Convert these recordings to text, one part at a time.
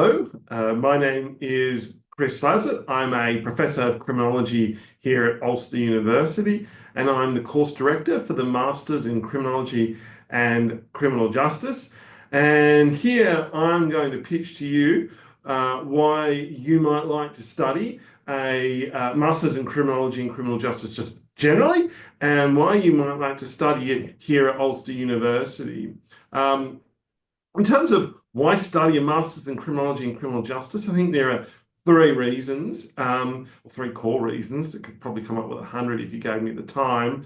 Hello, my name is Chris Fazit. I'm a professor of criminology here at Ulster University, and I'm the course director for the Masters in Criminology and Criminal Justice. And here I'm going to pitch to you why you might like to study a Masters in Criminology and Criminal Justice just generally, and why you might like to study it here at Ulster University. In terms of why study a Master's in Criminology and Criminal Justice, I think there are three reasons, or three core reasons. I could probably come up with 100 if you gave me the time.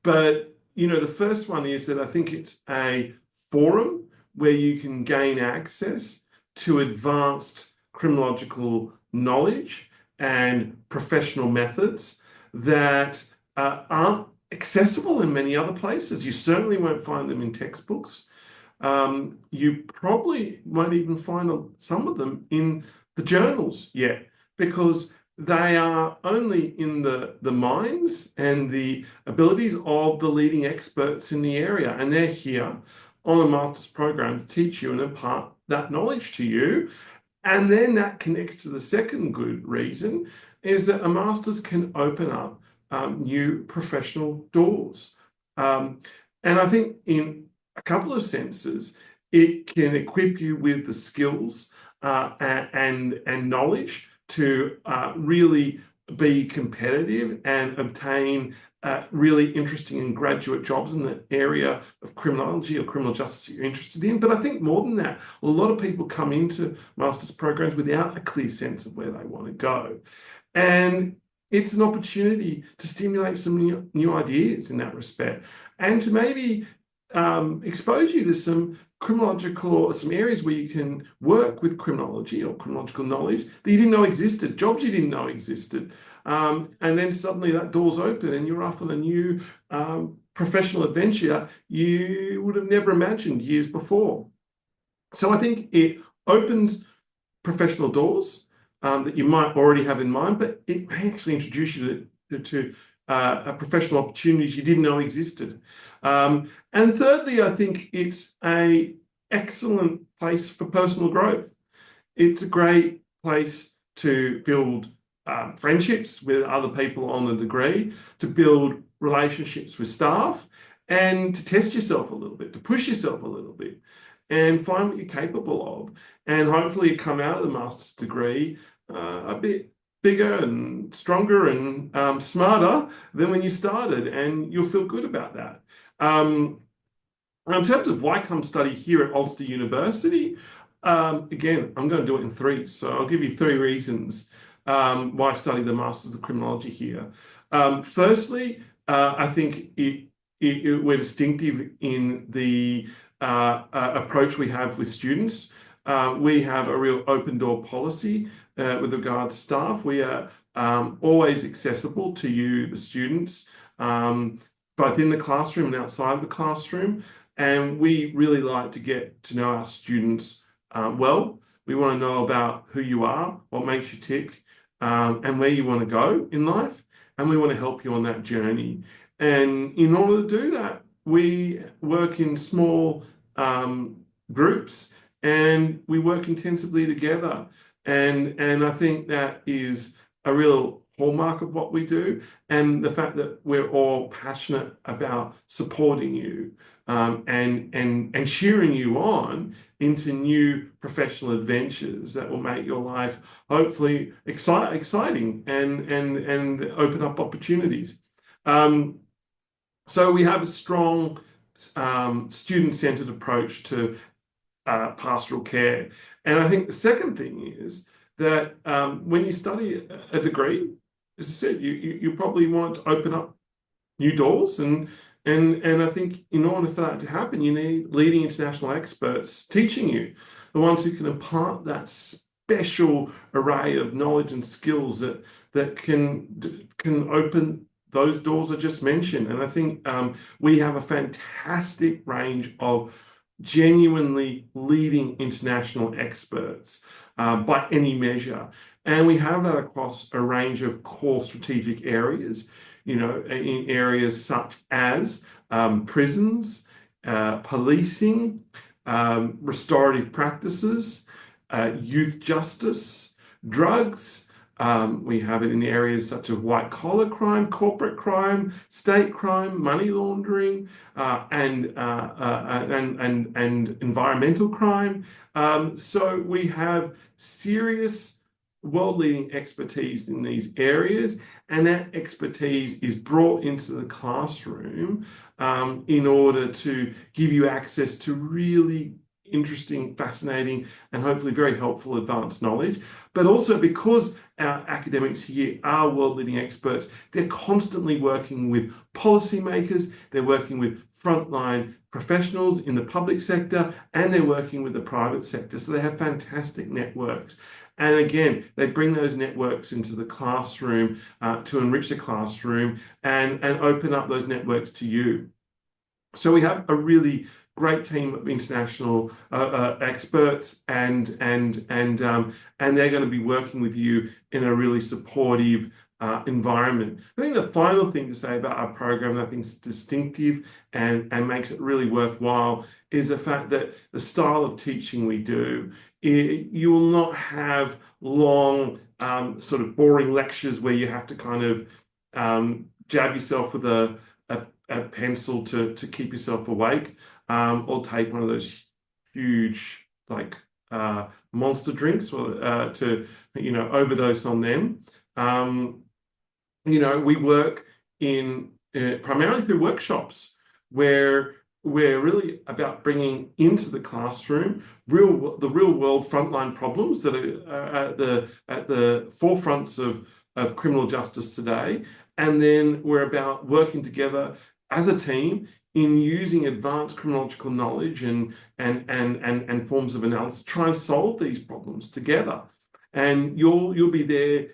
But, the first one is that I think it's a forum where you can gain access to advanced criminological knowledge and professional methods that aren't accessible in many other places. You certainly won't find them in textbooks. You probably won't even find some of them in the journals yet, because they are only in the minds and the abilities of the leading experts in the area. And they're here on a master's program to teach you and impart that knowledge to you. And then that connects to the second good reason, is that a master's can open up new professional doors. And I think in a couple of senses, it can equip you with the skills and knowledge to really be competitive and obtain really interesting and graduate jobs in the area of criminology or criminal justice that you're interested in. But I think more than that, a lot of people come into master's programs without a clear sense of where they want to go. And it's an opportunity to stimulate some new ideas in that respect, and to maybe expose you to some criminological, or some areas where you can work with criminology or criminological knowledge that you didn't know existed, jobs you didn't know existed. And then suddenly that door's open and you're off on a new professional adventure you would have never imagined years before. So I think it opens professional doors that you might already have in mind, but it may actually introduce you to professional opportunities you didn't know existed. And thirdly, I think it's an excellent place for personal growth. It's a great place to build friendships with other people on the degree, to build relationships with staff, and to test yourself a little bit, to push yourself a little bit, and find what you're capable of. And hopefully you come out of the master's degree a bit bigger and stronger and smarter than when you started, and you'll feel good about that. In terms of why come study here at Ulster University, again, I'm going to do it in three. So I'll give you three reasons why I study the Masters of Criminology here. Firstly, I think we're distinctive in the approach we have with students. We have a real open door policy with regard to staff. We are always accessible to you, the students, both in the classroom and outside of the classroom. And we really like to get to know our students well. We want to know about who you are, what makes you tick, and where you want to go in life. And we want to help you on that journey. And in order to do that, we work in small groups, and we work intensively together. And I think that is a real hallmark of what we do, and the fact that we're all passionate about supporting you and cheering you on into new professional adventures that will make your life hopefully exciting and open up opportunities. So we have a strong student-centered approach to pastoral care. And I think the second thing is that when you study a degree, as I said, you probably want to open up new doors, and I think in order for that to happen, you need leading international experts teaching you, the ones who can impart that special array of knowledge and skills that can open those doors I just mentioned. And I think we have a fantastic range of genuinely leading international experts by any measure. And we have that across a range of core strategic areas, in areas such as prisons, policing, restorative practices, youth justice, drugs. We have it in areas such as white collar crime, corporate crime, state crime, money laundering, and environmental crime. So we have serious world-leading expertise in these areas, and that expertise is brought into the classroom in order to give you access to really interesting, fascinating, and hopefully very helpful advanced knowledge. But also because our academics here are world-leading experts, they're constantly working with policymakers, they're working with frontline professionals in the public sector, and they're working with the private sector. So they have fantastic networks. And again, they bring those networks into the classroom to enrich the classroom and open up those networks to you. So we have a really great team of international experts, and they're going to be working with you in a really supportive environment. I think the final thing to say about our program that I think is distinctive and makes it really worthwhile is the fact that the style of teaching we do, you will not have long, sort of boring lectures where you have to kind of jab yourself with a pencil to keep yourself awake, or take one of those huge monster drinks or to overdose on them. We work in primarily through workshops where we're really about bringing into the classroom the real world frontline problems that are at the forefronts of criminal justice today, and then we're about working together as a team in using advanced criminological knowledge and forms of analysis to try and solve these problems together. And you'll be there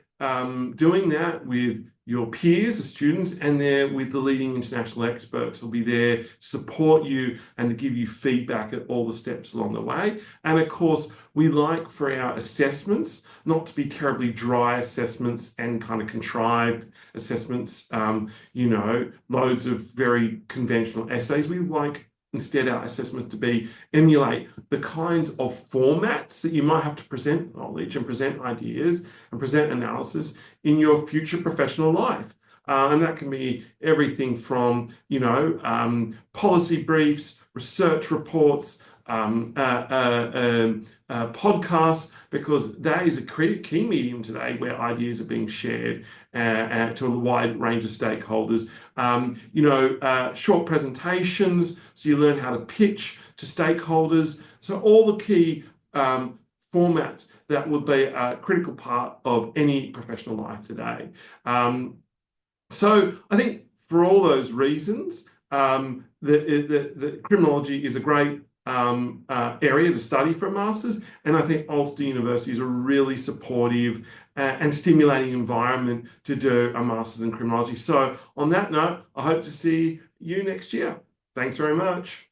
doing that with your peers, the students, and they're with the leading international experts who'll be there to support you and to give you feedback at all the steps along the way. And of course, we like for our assessments not to be terribly dry assessments and kind of contrived assessments, loads of very conventional essays. We like instead our assessments to emulate the kinds of formats that you might have to present knowledge and present ideas and present analysis in your future professional life. And that can be everything from, policy briefs, research reports, podcasts, because that is a key medium today where ideas are being shared to a wide range of stakeholders. Short presentations, so you learn how to pitch to stakeholders. So all the key formats that would be a critical part of any professional life today. So I think for all those reasons, the criminology is a great area to study for a master's, and I think Ulster University is a really supportive and stimulating environment to do a master's in criminology. So on that note, I hope to see you next year. Thanks very much.